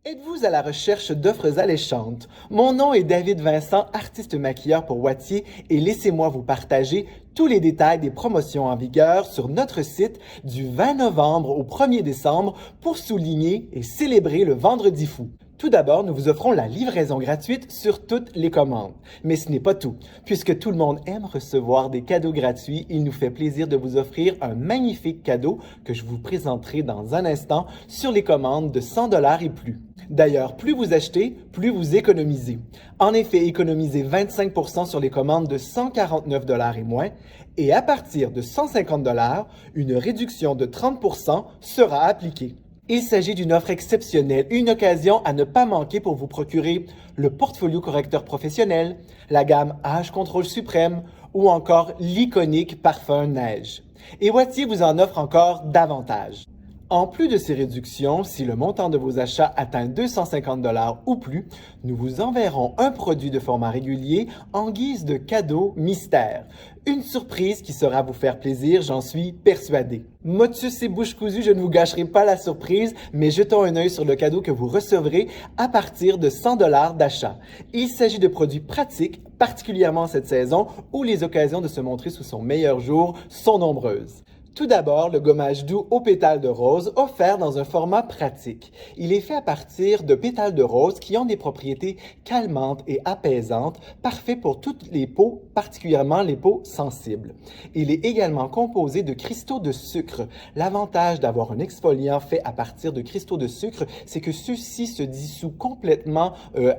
Êtes-vous à la recherche d'offres alléchantes? Mon nom est David Vincent, artiste maquilleur pour Wattier, et laissez-moi vous partager tous les détails des promotions en vigueur sur notre site du 20 novembre au 1er décembre pour souligner et célébrer le Vendredi fou. Tout d'abord, nous vous offrons la livraison gratuite sur toutes les commandes. Mais ce n'est pas tout. Puisque tout le monde aime recevoir des cadeaux gratuits, il nous fait plaisir de vous offrir un magnifique cadeau que je vous présenterai dans un instant sur les commandes de 100 $ et plus. D'ailleurs, plus vous achetez, plus vous économisez. En effet, économisez 25 % sur les commandes de 149 $ et moins, et à partir de 150 $, une réduction de 30 % sera appliquée. Il s'agit d'une offre exceptionnelle, une occasion à ne pas manquer pour vous procurer le portfolio correcteur professionnel, la gamme Âge Contrôle Suprême ou encore l'iconique parfum Neige. Et Wattier vous en offre encore davantage. En plus de ces réductions, si le montant de vos achats atteint 250 $ ou plus, nous vous enverrons un produit de format régulier en guise de cadeau mystère. Une surprise qui saura vous faire plaisir, j'en suis persuadé. Motus et bouche cousue, je ne vous gâcherai pas la surprise, mais jetons un œil sur le cadeau que vous recevrez à partir de 100 $ d'achat. Il s'agit de produits pratiques, particulièrement cette saison où les occasions de se montrer sous son meilleur jour sont nombreuses. Tout d'abord, le gommage doux aux pétales de rose offert dans un format pratique. Il est fait à partir de pétales de rose qui ont des propriétés calmantes et apaisantes, parfait pour toutes les peaux, particulièrement les peaux sensibles. Il est également composé de cristaux de sucre. L'avantage d'avoir un exfoliant fait à partir de cristaux de sucre, c'est que ceux-ci se dissout complètement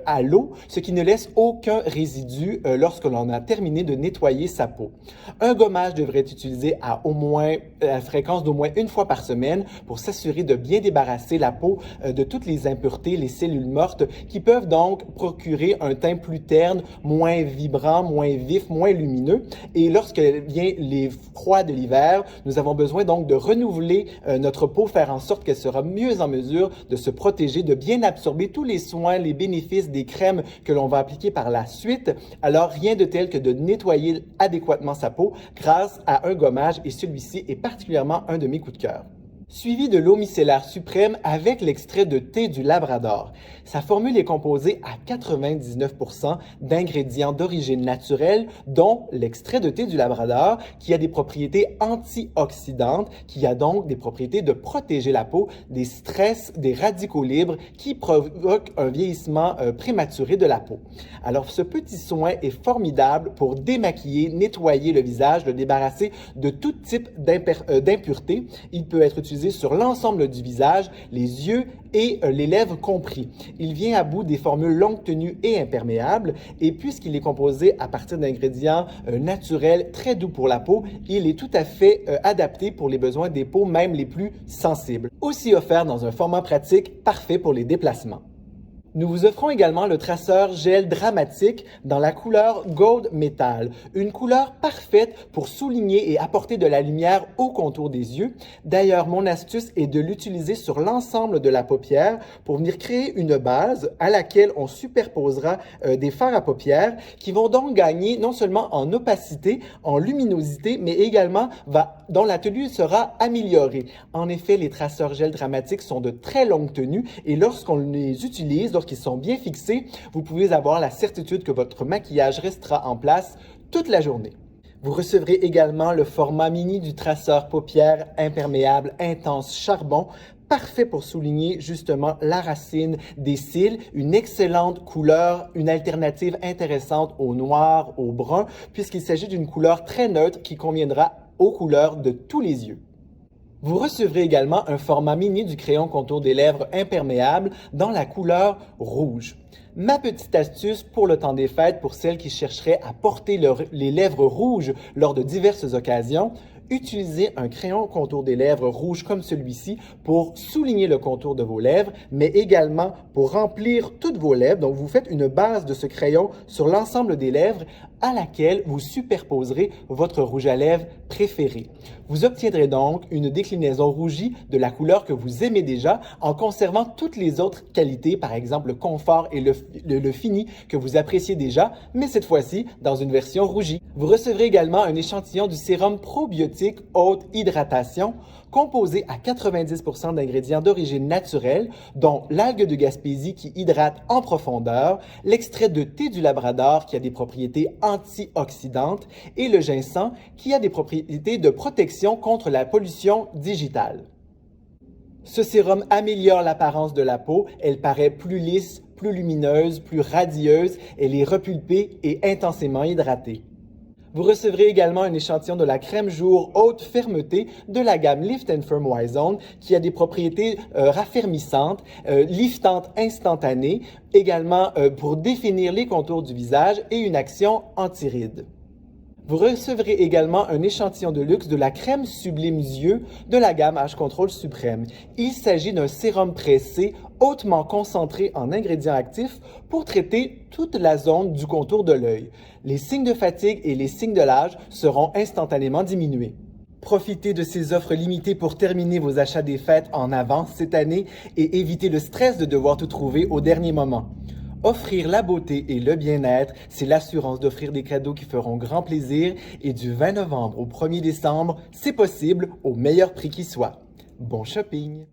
à l'eau, ce qui ne laisse aucun résidu lorsque l'on a terminé de nettoyer sa peau. Un gommage devrait être utilisé à au moins la fréquence d'au moins une fois par semaine pour s'assurer de bien débarrasser la peau de toutes les impuretés, les cellules mortes qui peuvent donc procurer un teint plus terne, moins vibrant, moins vif, moins lumineux. Et lorsque vient les froids de l'hiver, nous avons besoin donc de renouveler notre peau, faire en sorte qu'elle sera mieux en mesure de se protéger, de bien absorber tous les soins, les bénéfices des crèmes que l'on va appliquer par la suite. Alors, rien de tel que de nettoyer adéquatement sa peau grâce à un gommage, et celui-ci est particulièrement un de mes coups de cœur. Suivi de l'eau micellaire suprême avec l'extrait de thé du Labrador. Sa formule est composée à 99 % d'ingrédients d'origine naturelle, dont l'extrait de thé du Labrador, qui a des propriétés antioxydantes, qui a donc des propriétés de protéger la peau des stress, des radicaux libres qui provoquent un vieillissement prématuré de la peau. Alors, ce petit soin est formidable pour démaquiller, nettoyer le visage, le débarrasser de tout type d'impuretés. Il peut être utilisé sur l'ensemble du visage, les yeux et les lèvres compris. Il vient à bout des formules longue tenue et imperméables, et puisqu'il est composé à partir d'ingrédients naturels très doux pour la peau, il est tout à fait adapté pour les besoins des peaux même les plus sensibles. Aussi offert dans un format pratique parfait pour les déplacements. Nous vous offrons également le traceur gel dramatique dans la couleur Gold Metal, une couleur parfaite pour souligner et apporter de la lumière au contour des yeux. D'ailleurs, mon astuce est de l'utiliser sur l'ensemble de la paupière pour venir créer une base à laquelle on superposera des fards à paupières qui vont donc gagner non seulement en opacité, en luminosité, mais également dont la tenue sera améliorée. En effet, les traceurs gel dramatiques sont de très longue tenue et lorsqu'on les utilise, qui sont bien fixés, vous pouvez avoir la certitude que votre maquillage restera en place toute la journée. Vous recevrez également le format mini du traceur paupières imperméable intense charbon, parfait pour souligner justement la racine des cils, une excellente couleur, une alternative intéressante au noir, au brun, puisqu'il s'agit d'une couleur très neutre qui conviendra aux couleurs de tous les yeux. Vous recevrez également un format mini du crayon contour des lèvres imperméable dans la couleur rouge. Ma petite astuce pour le temps des fêtes pour celles qui chercheraient à porter les lèvres rouges lors de diverses occasions, utilisez un crayon contour des lèvres rouge comme celui-ci pour souligner le contour de vos lèvres, mais également pour remplir toutes vos lèvres. Donc, vous faites une base de ce crayon sur l'ensemble des lèvres à laquelle vous superposerez votre rouge à lèvres préféré. Vous obtiendrez donc une déclinaison rougie de la couleur que vous aimez déjà en conservant toutes les autres qualités, par exemple le confort et le fini que vous appréciez déjà, mais cette fois-ci dans une version rougie. Vous recevrez également un échantillon du sérum probiotique haute hydratation composé à 90% d'ingrédients d'origine naturelle, dont l'algue de Gaspésie qui hydrate en profondeur, l'extrait de thé du Labrador qui a des propriétés antioxydantes et le ginseng qui a des propriétés de protection contre la pollution digitale. Ce sérum améliore l'apparence de la peau, elle paraît plus lisse, plus lumineuse, plus radieuse, elle est repulpée et intensément hydratée. Vous recevrez également un échantillon de la crème jour haute fermeté de la gamme Lift & Firm Wy-Zone qui a des propriétés raffermissantes, liftantes instantanées, également pour définir les contours du visage et une action anti-rides. Vous recevrez également un échantillon de luxe de la crème Sublime Yeux de la gamme H-Control Suprême. Il s'agit d'un sérum pressé hautement concentré en ingrédients actifs pour traiter toute la zone du contour de l'œil. Les signes de fatigue et les signes de l'âge seront instantanément diminués. Profitez de ces offres limitées pour terminer vos achats des fêtes en avance cette année et évitez le stress de devoir tout trouver au dernier moment. Offrir la beauté et le bien-être, c'est l'assurance d'offrir des cadeaux qui feront grand plaisir et du 20 novembre au 1er décembre, c'est possible au meilleur prix qui soit. Bon shopping!